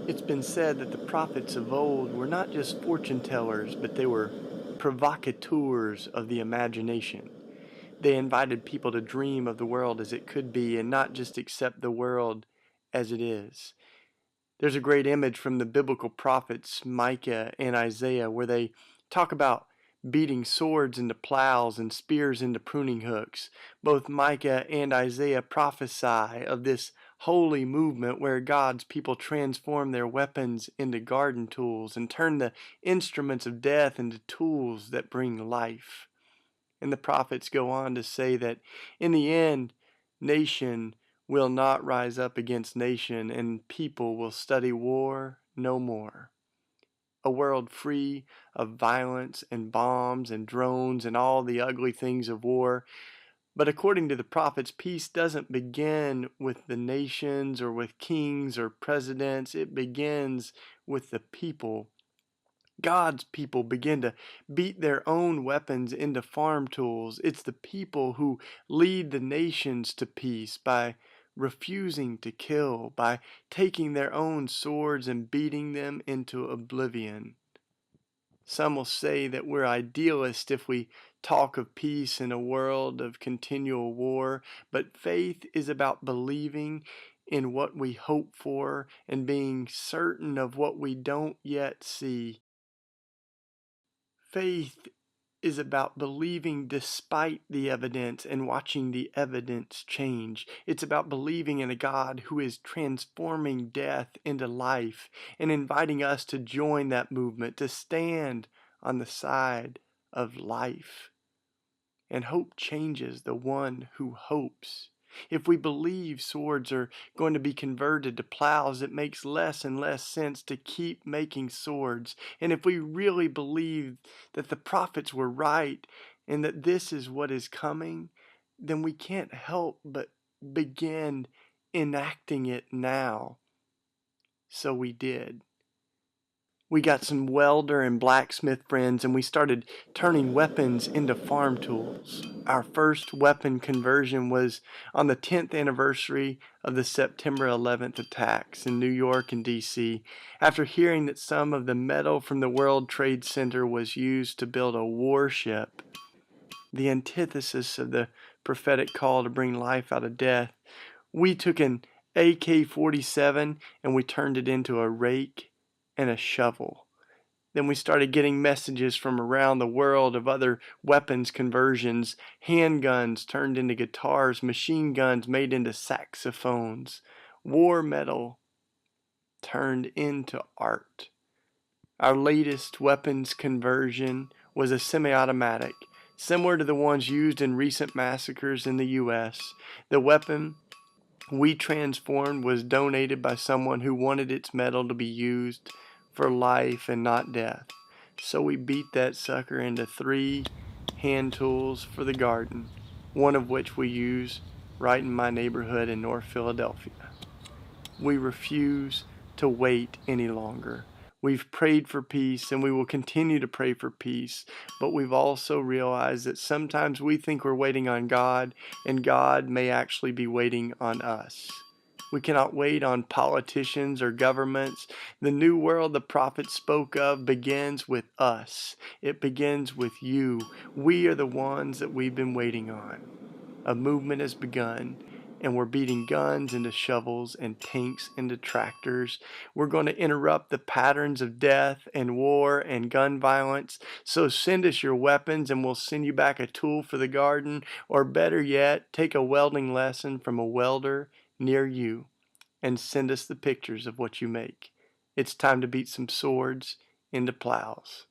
It's been said that the prophets of old were not just fortune tellers, but they were provocateurs of the imagination. They invited people to dream of the world as it could be and not just accept the world as it is. There's a great image from the biblical prophets Micah and Isaiah where they talk about beating swords into plows and spears into pruning hooks. Both Micah and Isaiah prophesy of this holy movement where God's people transform their weapons into garden tools and turn the instruments of death into tools that bring life. And the prophets go on to say that in the end, nation will not rise up against nation, and people will study war no more. A world free of violence and bombs and drones and all the ugly things of war. But according to the prophets, peace doesn't begin with the nations or with kings or presidents. It begins with the people. God's people begin to beat their own weapons into farm tools. It's the people who lead the nations to peace by refusing to kill, by taking their own swords and beating them into oblivion. Some will say that we're idealists if we talk of peace in a world of continual war, but faith is about believing in what we hope for and being certain of what we don't yet see. Faith is about believing despite the evidence and watching the evidence change. It's about believing in a God who is transforming death into life and inviting us to join that movement, to stand on the side of life. And hope changes the one who hopes. If we believe swords are going to be converted to plows, it makes less and less sense to keep making swords. And if we really believe that the prophets were right and that this is what is coming, then we can't help but begin enacting it now. So we did. We got some welder and blacksmith friends and we started turning weapons into farm tools. Our first weapon conversion was on the 10th anniversary of the September 11th attacks in New York and D.C. After hearing that some of the metal from the World Trade Center was used to build a warship, the antithesis of the prophetic call to bring life out of death, we took an AK-47 and we turned it into a rake and a shovel. Then we started getting messages from around the world of other weapons conversions, handguns turned into guitars, machine guns made into saxophones, war metal turned into art. Our latest weapons conversion was a semi-automatic, similar to the ones used in recent massacres in the U.S. The weapon we transformed was donated by someone who wanted its metal to be used for life and not death. So we beat that sucker into 3 hand tools for the garden, one of which we use right in my neighborhood in North Philadelphia. We refuse to wait any longer. We've prayed for peace and we will continue to pray for peace, but we've also realized that sometimes we think we're waiting on God and God may actually be waiting on us. We cannot wait on politicians or governments. The new world the prophet spoke of begins with us. It begins with you. We are the ones that we've been waiting on. A movement has begun, and we're beating guns into shovels and tanks into tractors. We're going to interrupt the patterns of death and war and gun violence. So send us your weapons and we'll send you back a tool for the garden, or better yet, take a welding lesson from a welder near you and send us the pictures of what you make. It's time to beat some swords into plows.